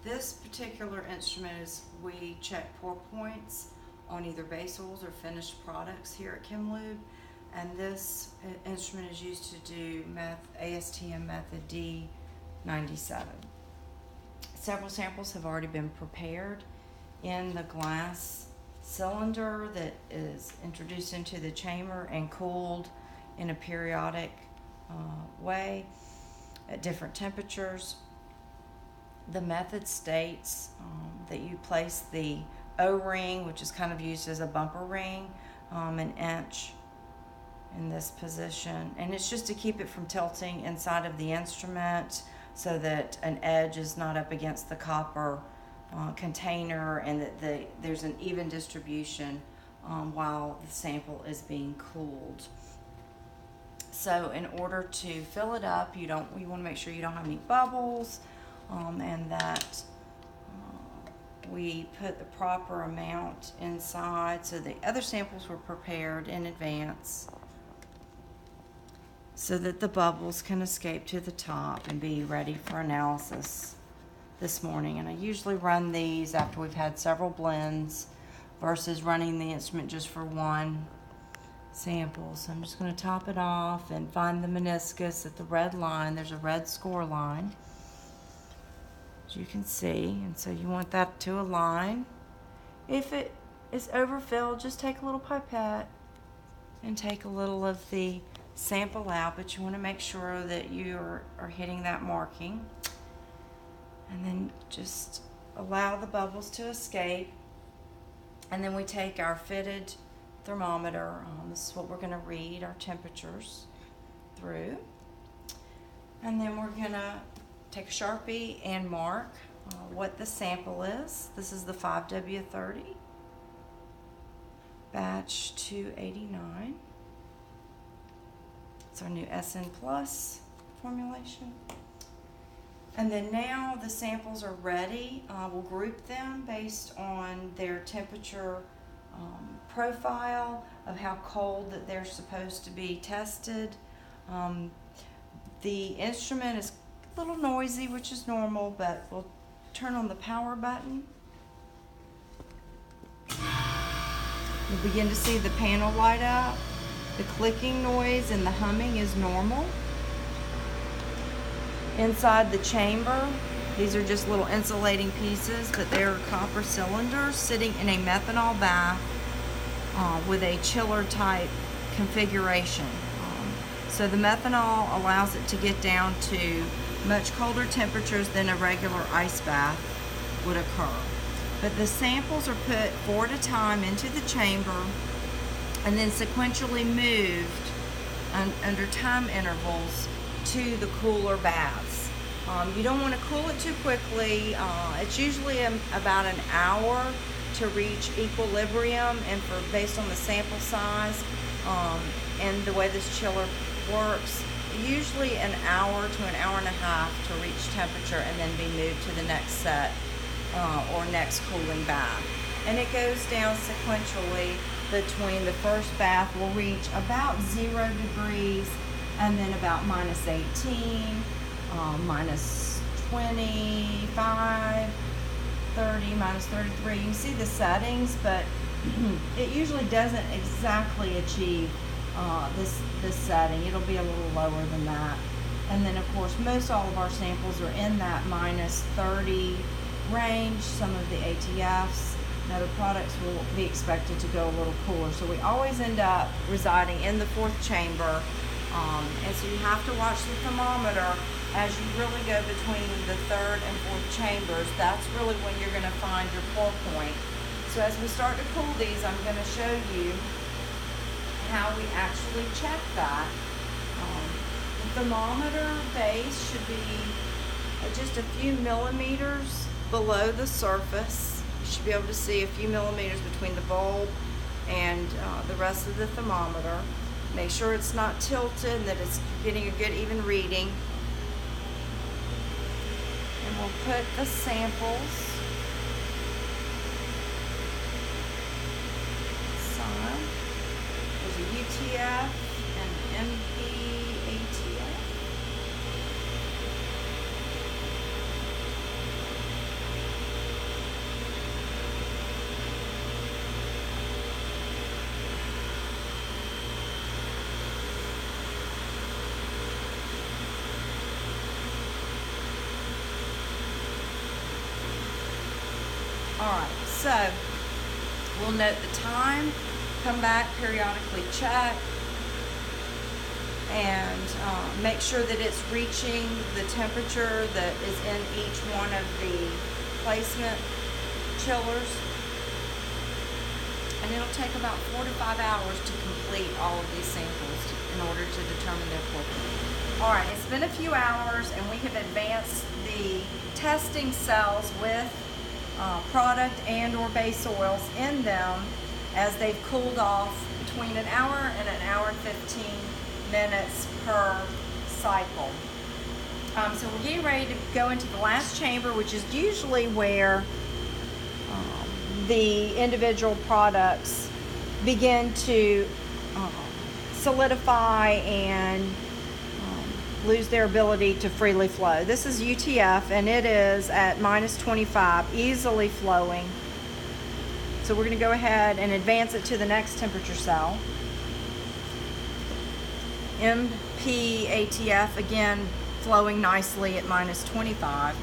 This particular instrument is, we check pour points on either base oils or finished products here at Chemlube, and this instrument is used to do ASTM method D97. Several samples have already been prepared in the glass cylinder that is introduced into the chamber and cooled in a periodic way at different temperatures. The method states that you place the O-ring, which is kind of used as a bumper ring, an inch in this position, and it's just to keep it from tilting inside of the instrument so that an edge is not up against the copper container, and that there's an even distribution while the sample is being cooled. So in order to fill it up, you want to make sure you don't have any bubbles, and that we put the proper amount inside. So the other samples were prepared in advance so that the bubbles can escape to the top and be ready for analysis this morning. And I usually run these after we've had several blends versus running the instrument just for one sample. So I'm just going to top it off and find the meniscus at the red line. There's a red score line, as you can see, and so you want that to align. If it is overfilled, just take a little pipette and take a little of the sample out, but you want to make sure that you are hitting that marking, and then just allow the bubbles to escape. And then we take our fitted thermometer. This is what we're going to read our temperatures through, and then we're going to take a Sharpie and mark what the sample is. This is the 5W30 batch 289. It's our new SN Plus formulation. And then now the samples are ready. We'll group them based on their temperature profile of how cold that they're supposed to be tested. The instrument is a little noisy, which is normal, but we'll turn on the power button. You'll begin to see the panel light up. The clicking noise and the humming is normal. Inside the chamber, these are just little insulating pieces, but they're copper cylinders sitting in a methanol bath with a chiller type configuration. So the methanol allows it to get down to much colder temperatures than a regular ice bath would occur. But the samples are put 4 at a time into the chamber and then sequentially moved under time intervals to the cooler baths. You don't want to cool it too quickly. It's usually about an hour to reach equilibrium, and based on the sample size and the way this chiller works, usually an hour to an hour and a half to reach temperature and then be moved to the next set or next cooling bath. And it goes down sequentially. Between the first bath will reach about 0 degrees, and then about -18, -25, 30, -33. You can see the settings, but it usually doesn't exactly achieve this setting. It'll be a little lower than that. And then of course most all of our samples are in that -30 range. Some of the ATFs and other products will be expected to go a little cooler. So we always end up residing in the 4th chamber. And so you have to watch the thermometer as you really go between the 3rd and 4th chambers. That's really when you're going to find your pour point. So as we start to cool these, I'm going to show you how we actually check that. The thermometer base should be just a few millimeters below the surface. You should be able to see a few millimeters between the bulb and the rest of the thermometer. Make sure it's not tilted and that it's getting a good even reading. And we'll put the samples aside. There's a UTF and an MP ATF. Alright, so we'll note the time, come back, periodically check, and make sure that it's reaching the temperature that is in each one of the placement chillers. And it'll take about 4 to 5 hours to complete all of these samples in order to determine their pour point. Alright, it's been a few hours and we have advanced the testing cells with product and or base oils in them as they've cooled off between an hour and an hour and 15 minutes per cycle. So we're getting ready to go into the last chamber, which is usually where the individual products begin to solidify and lose their ability to freely flow. This is UTF and it is at -25, easily flowing. So we're going to go ahead and advance it to the next temperature cell. MPATF, again flowing nicely at -25.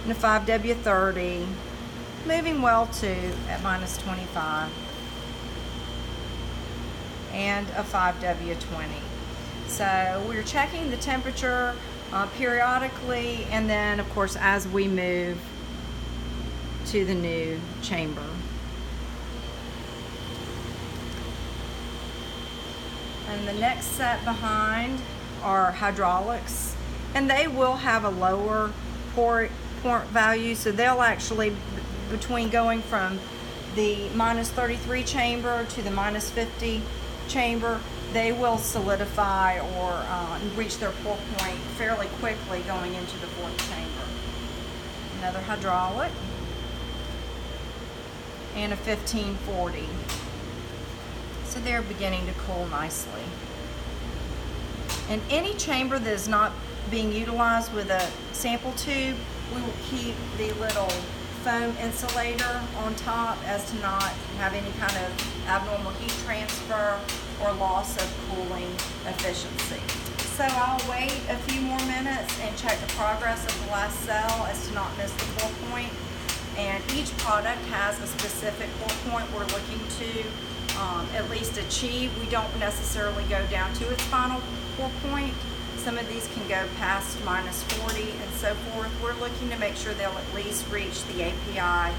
And a 5W30, moving well too at -25. And a 5W20. So we're checking the temperature periodically, and then of course as we move to the new chamber. And the next set behind are hydraulics, and they will have a lower pour value, so they'll actually, between going from the -33 chamber to the -50 chamber, they will solidify or reach their pour point fairly quickly going into the fourth chamber. Another hydraulic and a 1540. So they're beginning to cool nicely. And any chamber that is not being utilized with a sample tube, we will keep the little foam insulator on top as to not have any kind of abnormal heat transfer or loss of cooling efficiency. So I'll wait a few more minutes and check the progress of the last cell as to not miss the pour point. And each product has a specific pour point we're looking to at least achieve. We don't necessarily go down to its final pour point. Some of these can go past -40 and so forth. We're looking to make sure they'll at least reach the API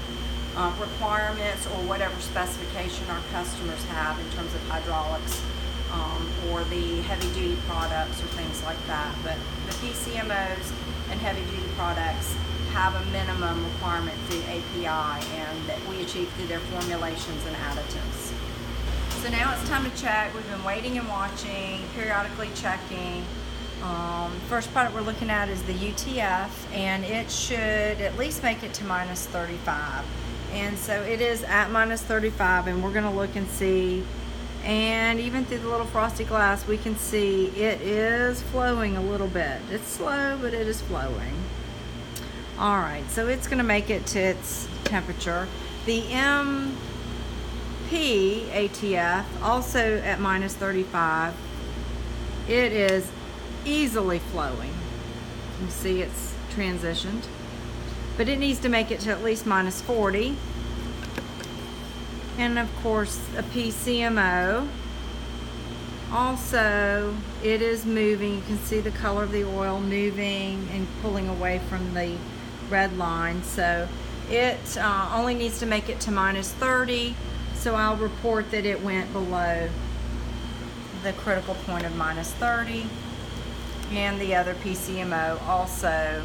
requirements or whatever specification our customers have in terms of hydraulics or the heavy duty products or things like that. But the PCMOs and heavy duty products have a minimum requirement through API and that we achieve through their formulations and additives. So now it's time to check. We've been waiting and watching, periodically checking. First product we're looking at is the UTF, and it should at least make it to -35. And so it is at -35, and we're going to look and see. And even through the little frosty glass, we can see it is flowing a little bit. It's slow, but it is flowing. All right, so it's going to make it to its temperature. The MPATF, also at -35, it is easily flowing. You see it's transitioned, but it needs to make it to at least -40. And of course a PCMO, also it is moving. You can see the color of the oil moving and pulling away from the red line, so it only needs to make it to -30. So I'll report that it went below the critical point of -30. And the other PCMO also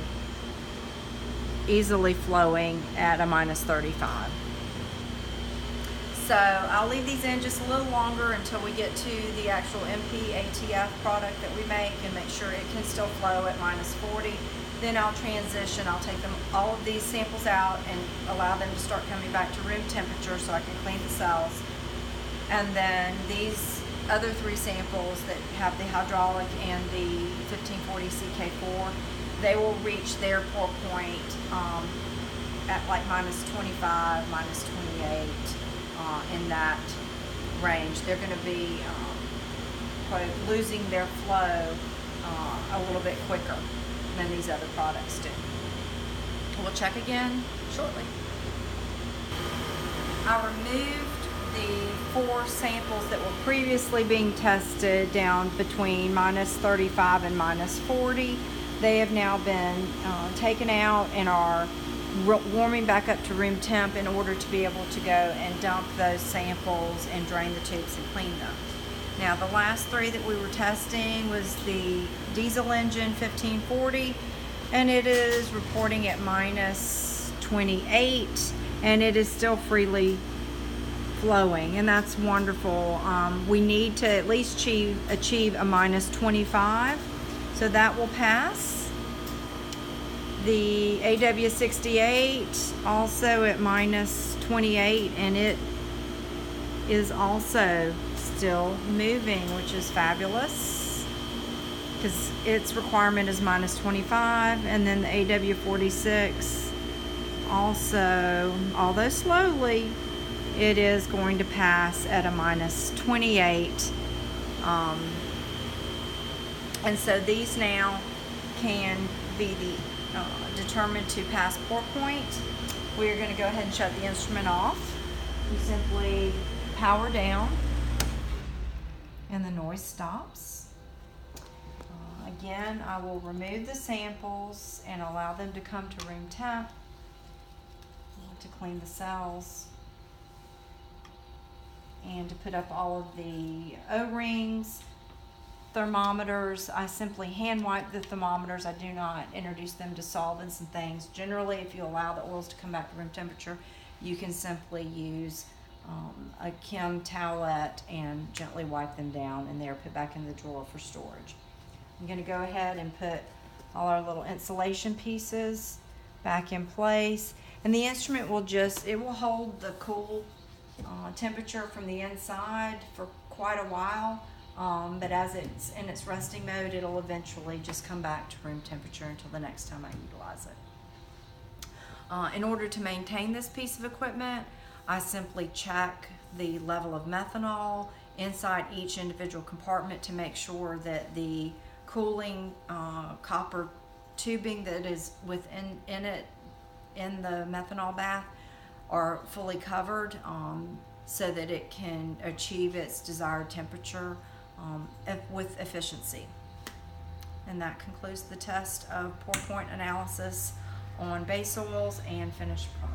easily flowing at a -35. So I'll leave these in just a little longer until we get to the actual MPATF product that we make and make sure it can still flow at -40. Then I'll transition. I'll take them, all of these samples out and allow them to start coming back to room temperature so I can clean the cells. And then these other 3 samples that have the hydraulic and the 1540 CK4, they will reach their pour point at like -25, -28, in that range. They're going to be losing their flow a little bit quicker than these other products do. We'll check again shortly. I removed the 4 samples that were previously being tested down between -35 and -40. They have now been taken out and are warming back up to room temp in order to be able to go and dump those samples and drain the tubes and clean them. Now the last 3 that we were testing was the diesel engine 1540, and it is reporting at -28, and it is still freely flowing, and that's wonderful. We need to at least achieve a -25, so that will pass. The AW68 also at -28, and it is also still moving, which is fabulous because its requirement is -25. And then the AW46 also, although slowly, it is going to pass at a -28. And so these now can be determined to pass pour point. We're going to go ahead and shut the instrument off. You simply power down and the noise stops. Again, I will remove the samples and allow them to come to room temp to clean the cells and to put up all of the O-rings. Thermometers, I simply hand wipe the thermometers. I do not introduce them to solvents and things. Generally, if you allow the oils to come back to room temperature, you can simply use a Kim towelette and gently wipe them down, and they're put back in the drawer for storage. I'm going to go ahead and put all our little insulation pieces back in place, and the instrument will hold the cool temperature from the inside for quite a while. But as it's in its resting mode, it'll eventually just come back to room temperature until the next time I utilize it. In order to maintain this piece of equipment, I simply check the level of methanol inside each individual compartment to make sure that the cooling copper tubing that is within the methanol bath are fully covered, so that it can achieve its desired temperature with efficiency. And that concludes the test of pour point analysis on base oils and finished products.